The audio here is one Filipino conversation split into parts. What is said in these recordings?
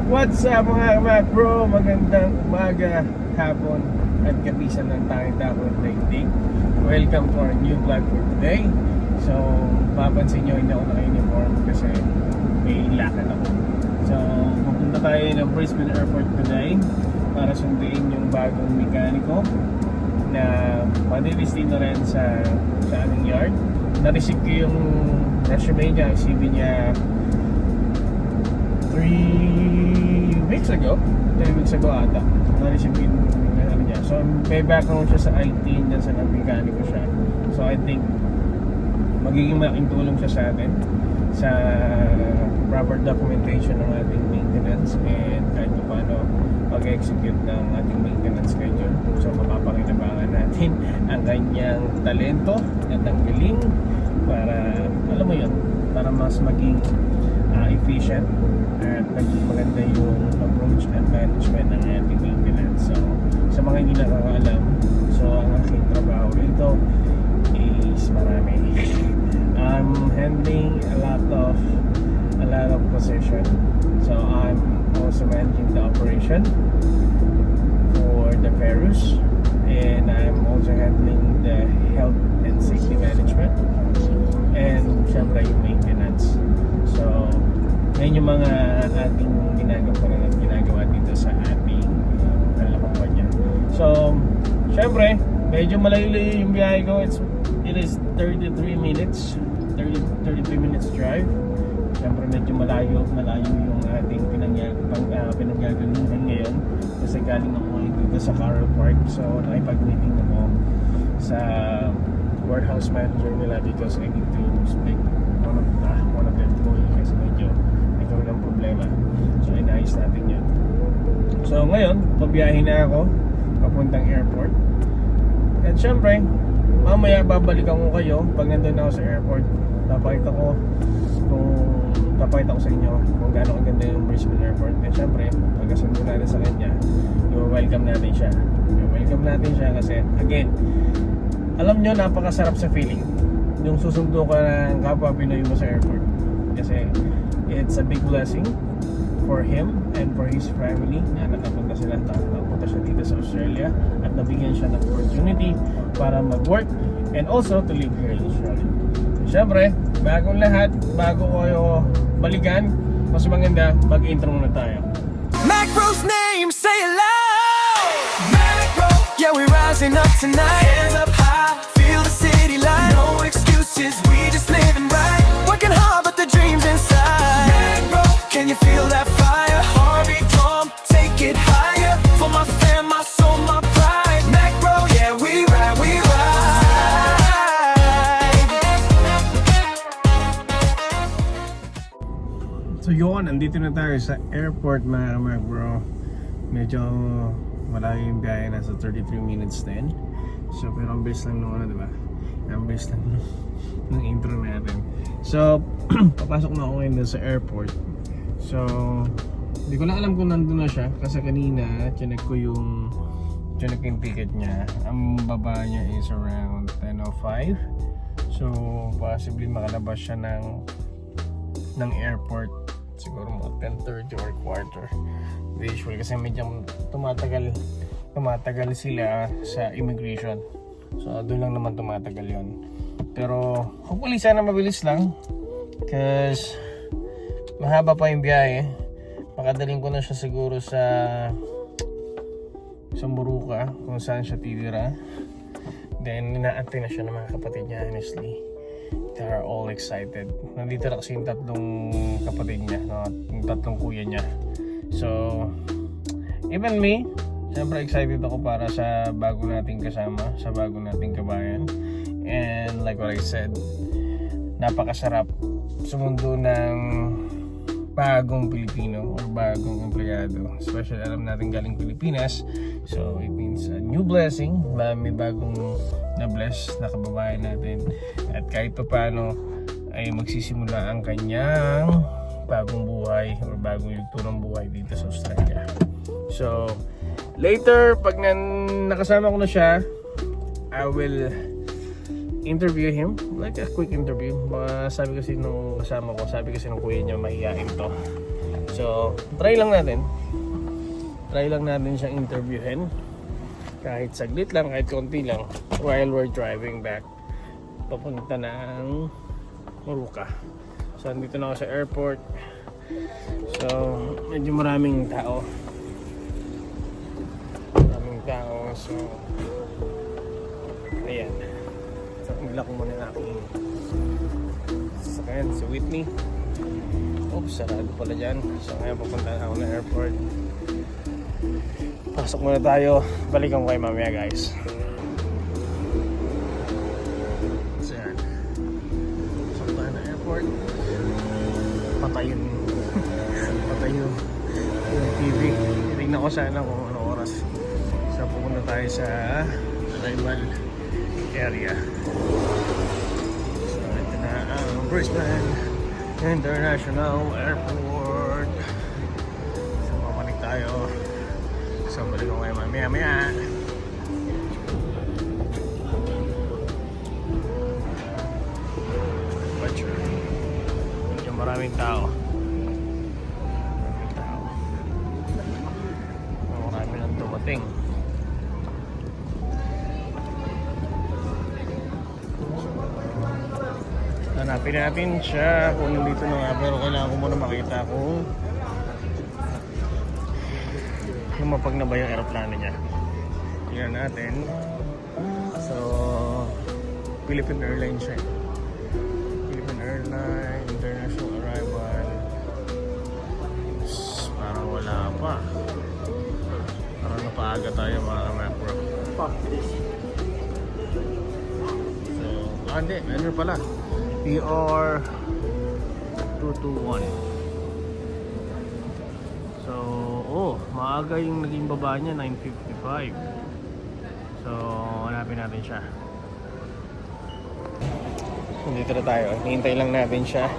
What's up mga bro? Magandang umaga, hapon at gabisan ng tanging dako at daigdig. Welcome to our new vlog for today. So, papansin nyo hindi ako naka-uniform kasi may lakad ako. So, pupunta tayo ng Brisbane Airport today para sunduin yung bagong mekaniko na madidestino rin sa aming yard. Na-receive ko yung resume niya, CV niya 3 weeks ago ata. Na-receive yung ano niya. So may background siya sa IT dyan sa mekaniko siya. So I think magiging malaking tulong siya sa atin sa proper documentation ng ating maintenance and kahit paano mag-execute ng ating maintenance schedule. So mapapakinabangan natin ang kanyang talento at ang galing para, alam mo yun, para mas maging efficient at maging maganda yung approach and management ng ating maintenance. So sa mga hindi nakakaalam, so ang aking trabaho rito is marami. I'm handling a lot of position. So I'm also managing the operation for the Ferus, and I'm also handling the health and safety management and syempre yung maintenance. So yan yung mga ating ginagawa dito sa ating kumpanya. So syempre medyo malayo yung biyahe ko. It is 33 minutes drive. Siyempre medyo malayo yung ating pinanggagalingan ngayon kasi galing ako dito sa Carl Park. So nakipag-meeting ako sa warehouse manager nila because I need to speak one of the employees kasi medyo nagkaroon ng problema. So inayos natin yun. So ngayon pabiyahin na ako papuntang airport. At syempre mamaya babalikan ko kayo pag nandun ako sa airport. Papakita ko sa inyo kung gaano kaganda yung Brisbane Airport. And syempre pagkasundo natin sa kanya, i-welcome natin siya kasi again, alam nyo, napakasarap sa feeling yung susundo ka ng kapwa Pinoy mo sa airport kasi it's a big blessing for him and for his family na nakapunta siya dito sa Australia at nabigyan siya ng opportunity para mag-work and also to live here in Australia. Siyempre, bagong lahat, bago kayo balikan, mas maganda mag-intro muna tayo. Macro's name, say it loud. Macro, yeah, we're rising up tonight. Hands up high, feel the city light. No excuses, we just living right. Working hard, but the dream's inside. Macro, can you feel that fire? Heartbeat drum, take it higher. For my fam, my soul, my pride. Macro, yeah, we ride, we ride. So yun, andito na tayo sa airport mga bro. Medyo malayo yung biyahe, nasa 33 minutes din. So pero ang bilis lang nung diba? Ang bilis lang ng intro natin. So papasok na ako ngayon sa airport. So hindi ko lang alam kung nandun na siya kasi kanina chinek ko yung ticket niya. Ang baba niya is around 10:05. So possibly makalabas siya ng airport siguro mga 10:30 or quarter usual kasi medyo tumatagal sila sa immigration. So doon lang naman tumatagal yon. Pero hopefully sana mabilis lang kasi mahaba pa yung biyahe. Makadaling ko na siya siguro sa Muruka kung saan siya titira. Then inaantay na siya ng mga kapatid niya. Honestly, they are all excited. Nandito na kasi yung tatlong kapatid niya, no? Yung tatlong kuya niya. So even me, siyempre excited ako para sa bago nating kasama, sa bago nating kabayan. And like what I said, napakasarap sumundo ng bagong Pilipino or bagong empleyado. Especially alam natin galing Pilipinas. So it means a new blessing. May bagong na-bless na kababayan natin. At kahit pa paano ay magsisimula ang kanyang bagong buhay or bagong yugto ng buhay dito sa Australia. So later, pag nakasama ko na siya, I will interview him, like a quick interview. Sabi kasi nung kasama ko, sabi kasi nung kuya niya mahihain to. So So, try lang natin. Try lang natin siyang interviewin. Kahit saglit lang, kahit konti lang. While we're driving back. Papunta ng Moruca. So, andito na ako sa airport. So, medyo maraming tao. So, ayan. So, nila ko muna ng aking sasakyan, si Whitney. Oh, sarado pala dyan. So, ngayon pupunta na ako ng airport. Pasok muna tayo. Balikan ko kayo mamaya, guys. So, yan. Pasok tayo ng airport. Patayin. Patayin yung TV. Tingnan ko sana kung ano oras. So, pupunta tayo sa arrival area. So, ito na ang Brisbane International Airport. So, papalik tayo. So, balik ko kayo mamaya-maya. Butcher. Medyo maraming tao. Marami nang dumating. Hanapin natin siya kung nandito na nga, pero kailangan ko muna makita kung lumapag na ba yung aeroplano niya. Tingnan natin. So, Philippine Airlines siya. Philippine Airlines, International Arrival. Parang wala pa. Parang napaaga tayo mga ka-macro. So, hindi, ano pala? PR 221. So, maaga yung naging baba niya, 9:55. So, hanapin natin siya. Dito na tayo. Hintay lang natin siya.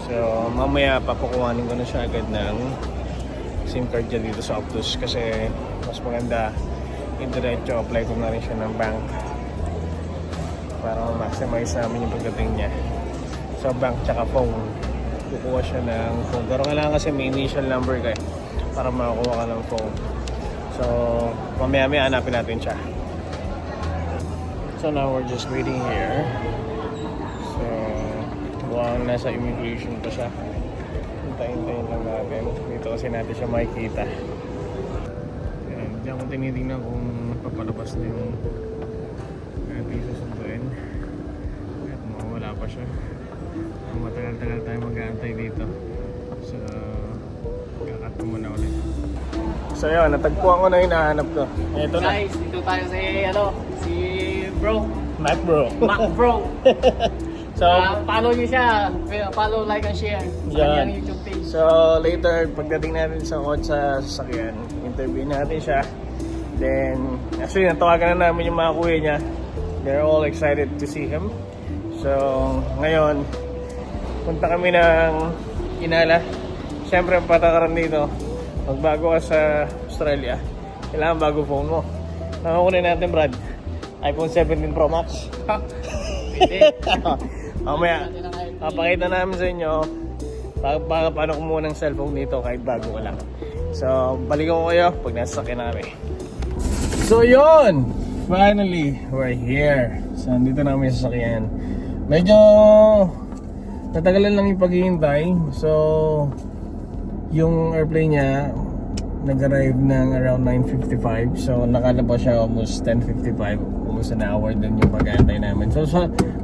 So, mamaya papakuhanin ko na siya agad ng SIM card niya dito sa Optus kasi mas maganda indiretso apply ko na rin siya ng bank para ma-maximize namin yung pagdating niya. So, bank tsaka phone. Kukuha siya ng phone. Pero kailangan kasi may initial number ka para makakuha ka ng phone. So, mamaya-maya hanapin natin siya. So, now we're just waiting here. So, mukhang nasa immigration pa siya. Hintayin lang natin. Dito kasi natin siya makikita. Ayan, diyan ko tinitingnan kung papalabas na yung ating susunduin. At mawala pa siya. Matagal-tagal tayo mag-aantay dito. So, kakat ko muna ulit. So yun, natagpuan ko na yung nahanap ko. Ito na. Guys, dito tayo si bro. Mac Bro. Mac Bro. So, Follow nyo siya. Follow, like, and share sa yan. kanyang YouTube page. So later, pagdating natin sa sasakyan, interview natin siya. Then, actually, natawagan na namin yung mga kuya niya. They're all excited to see him. So, ngayon, punta kami ng Inala. Siyempre, patakaran dito. Magbago ka sa Australia, kailangan bago phone mo. Nakakunin natin, Brad. iPhone 17 Pro Max. Pwede. Mamaya, papakita namin sa inyo paano kumuha ng cellphone dito kahit bago ka lang. So, balikan ko kayo pag nasa sakyan na kami. So, yun! Finally, we're here. So, nandito na kami sa sakyan. Medyo natagalan lang yung paghihintay. So, yung airplane niya nag-arrive ng around 9:55. So, nakalabas siya almost 10:55. Almost an hour din yung pag-aantay namin. So,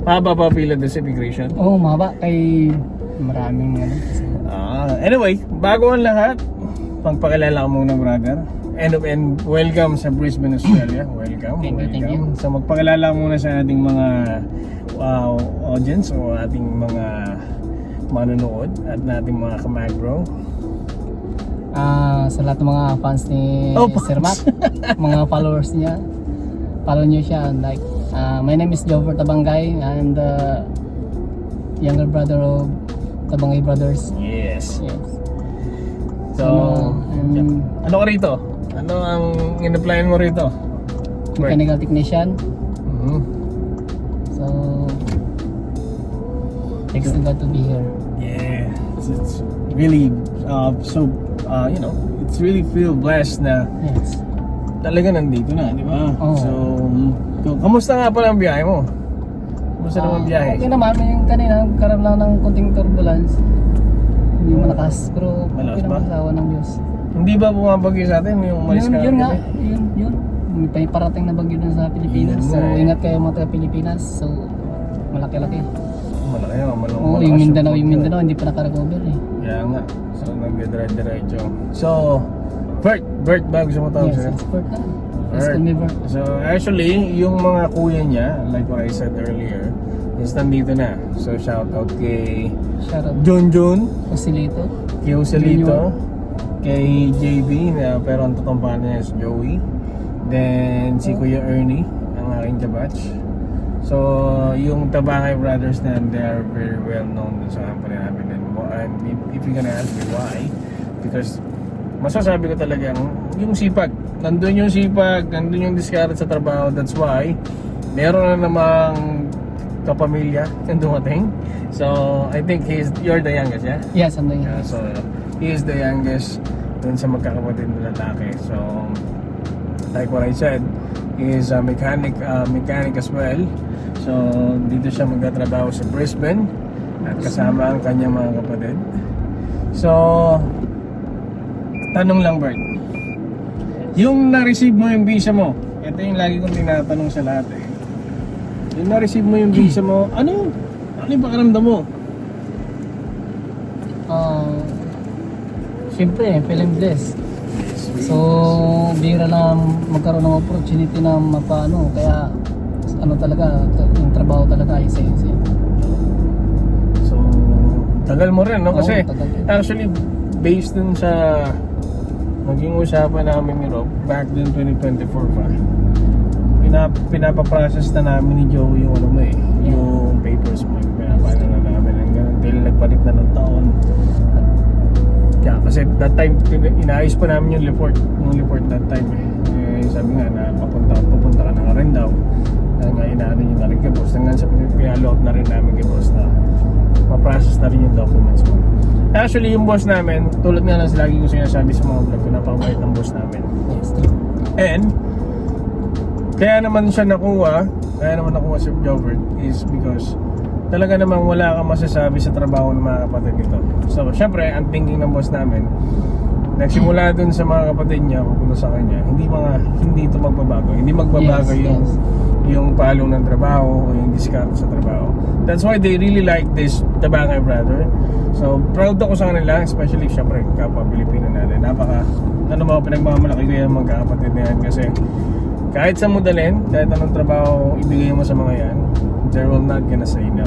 mahaba pa pila doon sa immigration. Oo, mahaba kay maraming Anyway, bago ang lahat, pagpakilala ko muna, brother. And welcome sa Brisbane, Australia. Welcome. Thank you. So, magpakilala muna sa ating mga audience o ating mga manonood at nating mga kamagro. sa lahat ng mga fans ni Sir Mac, mga followers niya, follow niyo siya. Like, my name is Jover Tabangay. I'm the younger brother of Tabangay Brothers. Yes. Yes. So, ano ka rito? Ano ang in-applyan mo rito? Mechanical technician. Mm-hmm. So, thanks to God to be here. Yeah, it's really You know, it's really feel blessed na Yes. talaga nandito na, di ba? Oo. So, kamusta nga pala ang biyahe mo? Kamusta naman ang biyahe? Okay naman, yung kanina, karam lang ng konting turbulence. Hindi malakas, pero Malakas okay ba? naman sa awa ng Diyos. Hindi ba bumabagyo sa atin yung umalis ka? Yun nga, kagabi? yun. May parating na bagyo dun sa Pilipinas. Yun So, nga eh. ingat kayo mga taga Pilipinas. So, malaki-laki. Malaki yun, Oo, yung Mindanao, hindi pa nakarecover eh. Kaya nga. So, nagdadrive-diretso. So, Bert ba gusto mo tawag Yes, sa'yo? expert na. Yes, Bert. kami Bert. So, actually, yung mga kuya niya, like what I said earlier, is nandito na. So, shout out kay Shout out. Junjun, Osilito. kay Joselito, kay JB, na pero ang totoong pangalan niya is Joey. Then, si Kuya Ernie, ang aking kabatch. So, yung Tabangay Brothers na, they are very well known dun sa company namin. And if you're gonna ask me why, because masasabi ko talagang yung sipag. Nandun yung sipag, nandun yung discard sa trabaho. That's why, meron na namang kapamilya na dumating. So, I think you're the youngest, yeah? Yes, ano yun. So, he is the youngest dun sa magkakapatid na lalaki. So, like what I said, he is a mechanic as well. So, dito siya magtatrabaho sa Brisbane at kasama ang kanyang mga kapatid. So, tanong lang, Bert. Yung na-receive mo yung visa mo, ito yung lagi kong tinatanong sa lahat eh. Yung na-receive mo yung visa mo, ano yung pakiramdam mo? Siyempre, feeling blessed. So, bihira na magkaroon ng opportunity na mapaano. Kaya, ano talaga, yung trabaho talaga, isa-isa. So, tagal mo rin, no? Oo, Kasi, tagal. actually, based dun sa naging usapan namin ni Rob, back dun 2024 pa, pinapaprocess na namin ni Joey yung ano mo eh, yung papers mo, pinapano na namin hanggang until nagpalit na ng taon. Yeah, kasi that time, inaayos pa namin yung report that time eh. Sabi nga na papunta ka na nga rin daw. Dahil nga inaano nyo na rin kay boss. Hanggang sa pinalo up na rin namin kay boss na ma-process na rin yung documents mo. Actually, yung boss namin, tulad nga lang sa lagi ko sinasabi sa mga vlog ko, napakabait ng boss namin. Yes, true. And, kaya naman nakuha si Jovert is because talaga namang wala kang masasabi sa trabaho ng mga kapatid nito. So, syempre, ang thinking ng boss namin, nagsimula dun sa mga kapatid niya, pupunta sa kanya, hindi ito magbabago. Hindi magbabago Yes. yung palong ng trabaho o yung discount sa trabaho. That's why they really like this Tabangay brother. So, proud ako sa kanila, especially syempre kapwa Pilipino natin. Mga pinagmamalaki ko yung magkakapatid na yan kasi kahit sa mo dalhin, kahit anong trabaho ibigay mo sa mga yan, they will not gonna say no.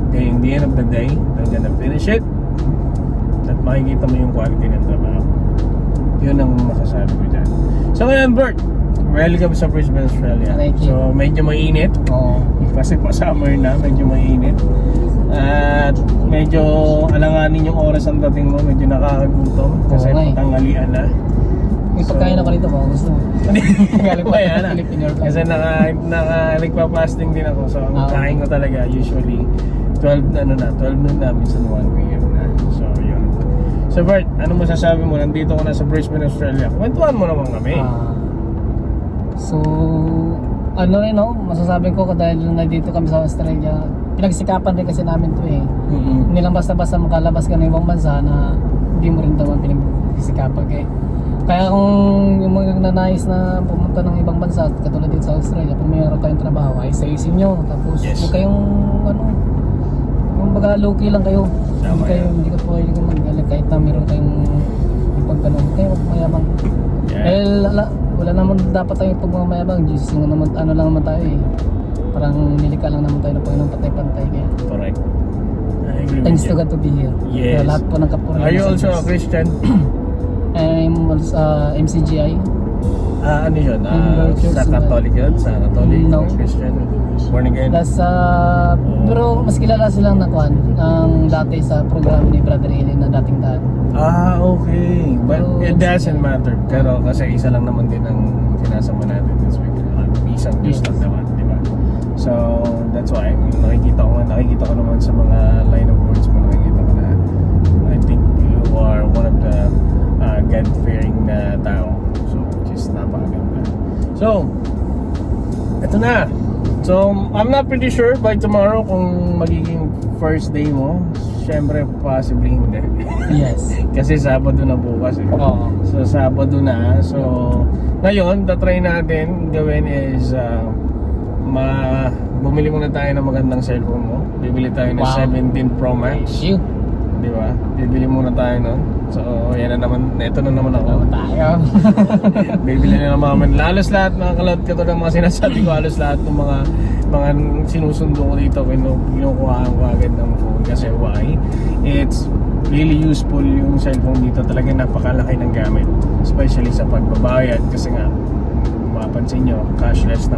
Okay, in the end of the day, they're gonna finish it at makikita mo yung quality ng trabaho. Yun ang masasabi ko dyan. So ngayon, Bert, welcome sa Brisbane, Australia. Thank you. So medyo mainit Oo. kasi pa summer na, medyo mainit. At medyo alanganin yung oras ang dating mo, medyo nakakagutom kasi Oo nga eh. patanghalian na. May pagkain ako rito ba? Gusto mo? Galing pa yan. Philippine Airlines. Kasi nagpa-fasting din ako. So ang Ah, okay. kain ko talaga usually 12 noon na, minsan 1 p.m. na. So yun. So Bert, ano masasabi mo? Nandito ko na sa Brisbane, Australia. Kwentuhan mo naman kami. So, ano rin masasabi ko dahil nandito kami sa Australia, pinagsikapan rin kasi namin to eh. Hindi lang basta-basta makalabas ka ng ibang bansa na hindi mo rin naman pinagsikapan eh. Kaya kung yung mga nanais na pumunta ng ibang bansa, katulad dito sa Australia, kung mayroon kayong trabaho, ay sa-isin nyo. Tapos Yes. huwag kayong yung baga low-key lang kayo. Tama Hindi ka pwede kang magalit kahit na mayroon kayong ipagtanong. Huwag kayong mayabang. Yeah. Wala naman dapat tayong pagmamayabang. Jesus, lang naman tayo eh. Parang nilika lang naman tayo na Panginoon pantay-pantay kaya. Correct. I agree Thanks with to you. God to be here. Yes. Kaya lahat po ng kapurihan. Are you sa also a Diyos. Christian? I'm also MCGI. Ano yun? Church Sa na- Catholic yun? Sa Catholic? No. Christian? Born again? Plus, pero mas kilala silang nakuan ang dati sa programa ni Brother Eli na dating daan. Okay. But So, it doesn't matter. Pero kasi isa lang naman din ang sinasama natin this week. Isang Diyos lang naman, di ba? So, that's why nakikita ko naman sa mga line of words mo, nakikita ko na I So, eto na. So, I'm not pretty sure by tomorrow kung magiging first day mo. Siyempre, possibly hindi. Yes. Kasi Sabado na bukas eh. Oo. So, Sabado na. So, ngayon, try natin gawin is bumili muna tayo ng magandang cellphone mo. Bibili tayo ng Wow. 17 Pro Max. You. Di ba? Bibili muna tayo nun. So, yan na naman. Ito na naman ako. Tayo. Bibili na naman. Halos lahat, nakakaload ka to ng mga sinasabi ko. Halos lahat ng mga sinusundo ko dito. Kinukuhaan ko agad ng phone. Kasi why? It's really useful yung cellphone dito. Talagang napakalaki ng gamit. Especially sa pagbabayad. Kasi nga, mapapansin nyo, cashless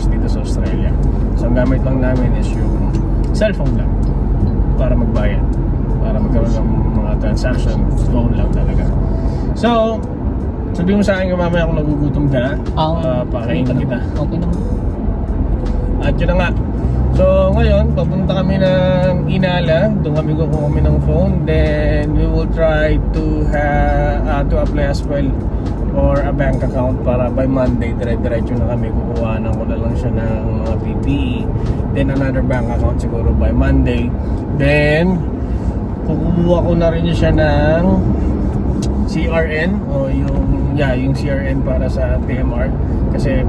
dito sa Australia. So, ang gamit lang namin is yung cellphone lang para magbayad. Para magkaroon ng mga transaction, phone lang talaga. So, sabihin mo sa akin kung mamaya kung nagugutom ka na, pakainin kita. Okay naman. At yun na nga. So, ngayon, papunta kami ng Inala. Doon kami kukuha kami ng phone. Then, we will try to apply as well or a bank account para by Monday, dire-diretso na kami. Kukuhanan ko na lang siya ng mga PPE. Then, another bank account siguro by Monday. Then, kukuha ko na rin siya ng CRN o yung CRN para sa TMR kasi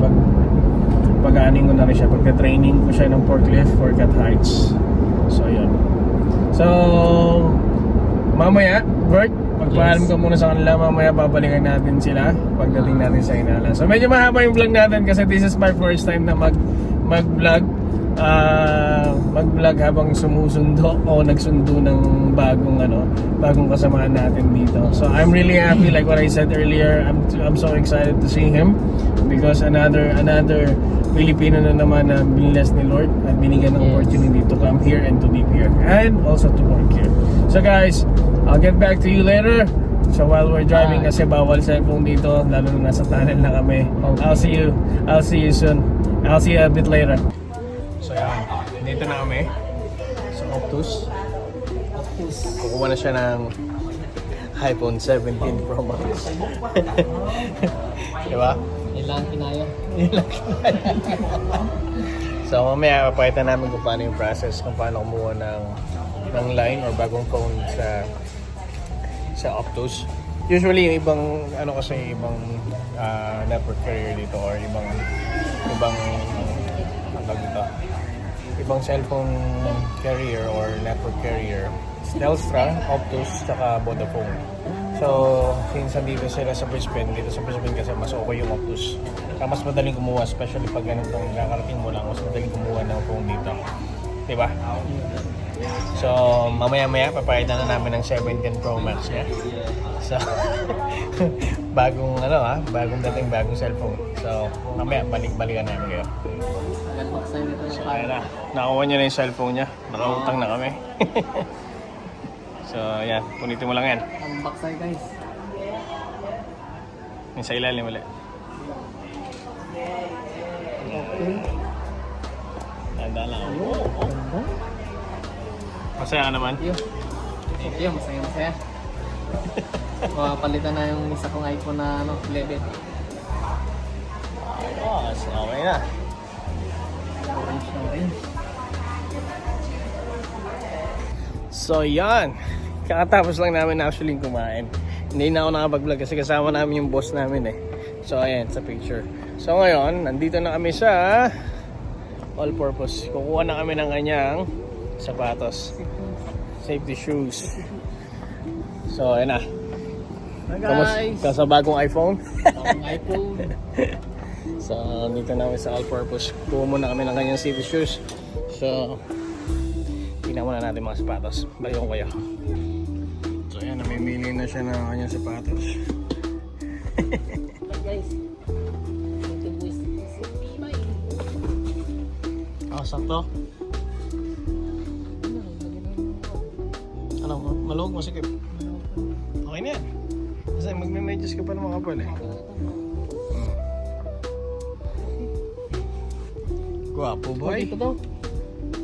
pag-aaning ko na rin siya, pagka-training ko siya ng forklift for cut heights. So yun. So mamaya, Bert, magpaalam ka muna sa kanila. Mamaya babalikan natin sila pagdating natin sa Inala. So medyo mahaba yung vlog natin kasi this is my first time na mag-vlog habang sumusundo o nagsundo ng bagong kasamaan natin dito. So I'm really happy, like what I said earlier. I'm so excited to see him because another Filipino na naman na biniless ni Lord at binigyan ng opportunity to come here and to live here and also to work here. So guys, I'll get back to you later. So while we're driving kasi bawal cellphone dito, lalo na nasa tunnel na kami. I'll see you soon. I'll see you a bit later. So yan, dito na kami sa Optus. Kukuha na siya ng iPhone 17 Pro Max. Diba? Ilang kinaya. So mamaya papakita namin kung paano yung process, kung paano kumuha ng line or bagong phone sa Optus. Usually yung ibang network carrier dito or ibang cellphone carrier or network carrier, Telstra, Optus, saka Vodafone. So, since dito sila sa Brisbane, kasi mas okay yung Optus. Mas madaling kumuha, especially pag ganitong nakarating mo lang, mas madaling kumuha ng phone dito. Diba? So, mamaya-maya, papakita na namin ng 17 Pro Max niya. So, bagong cellphone. So, mamaya, balikan namin kayo. So, ayan na. Nakuha niya na yung cellphone niya. Nakautang na kami. So, ayan. Punitin mo lang yan. Unbox tayo guys. Yung sa ilalim ulit. Tanda lang. Masaya ka naman. Yo, masaya. Palitan na yung isa kong iPhone na 11. Ayos, okay na. Orange na rin. So yan, kakatapos lang namin actually kumain. Hindi na ako nakapag-vlog kasi kasama namin yung boss namin eh. So ayan, sa picture. So ngayon, nandito na kami sa all purpose. Kukuha na kami ng kanyang sapatos. Safety shoes. So ayan na. Kamusta sa bagong iPhone? Ang iPhone. So dito na kami sa all purpose. Kuha muna kami ng kanyang safety shoes. So tingnan muna natin mga sapatos. Balikan ko kayo. So ayan, namimili na siya ng kanyang sapatos. Guys. Sakto. Ano, maluwag mo, sikip. Okay na yan. Kasi magme-medyas ka pa naman kapal eh. Guwapo boy. Ito daw?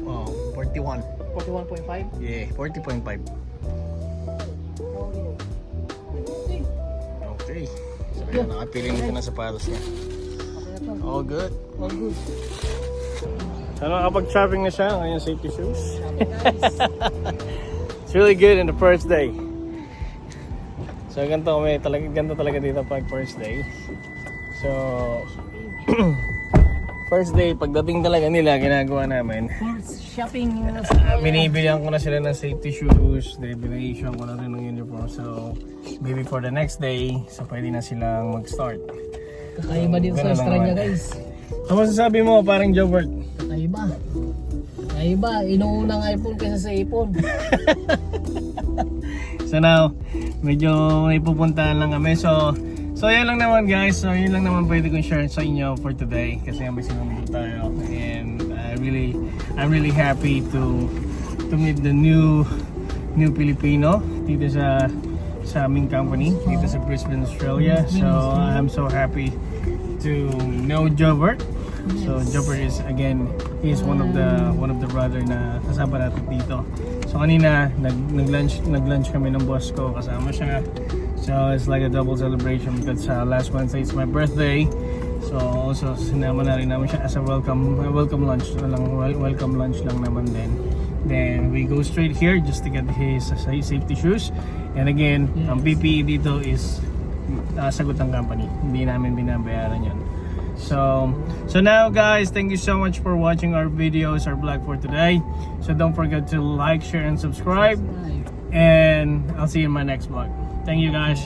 Oh, 41. 41.5? Yeah, 40.5. Okay. So ayan, nakapili na siya ng sapatos niya. All good. All good. So nakapag-shopping na siya ngayon, safety shoes. Guys, It's really good in the first day. So ganito talaga dito pag first day. So first day, pagdating talaga nila, ginagawa namin. first shopping na Binibilihan ko na sila ng safety shoes, bination ko na rin ng uniform. So maybe for the next day, so pwede na silang mag-start. Kakaiba dito sa Ganun lang Australia naman. guys. Ano masasabi mo, parang Jobert? Kakaiba. Kakaiba. Inuunang iPhone kaysa sa iPhone. So now, medyo may pupuntahan lang kami. So yan lang naman guys. So yun lang naman pwede kong share sa inyo for today. Kasi may sinunod tayo. And I'm really happy to meet the new Filipino dito sa aming company dito sa Brisbane, Australia. So I'm so happy to know Jobert. So Jobert is again, he is one of the brother na kasama natin dito. So kanina nag-lunch kami ng boss ko, kasama siya. So it's like a double celebration because last Wednesday is my birthday. So also sinama na rin namin siya as a welcome lunch lang naman din. Then we go straight here just to get his safety shoes. And again, ang PPE dito is sagot ng company. Hindi namin binabayaran yan. So now guys, thank you so much for watching our videos, our vlog for today. So don't forget to like, share, and subscribe. And I'll see you in my next vlog. Thank you guys.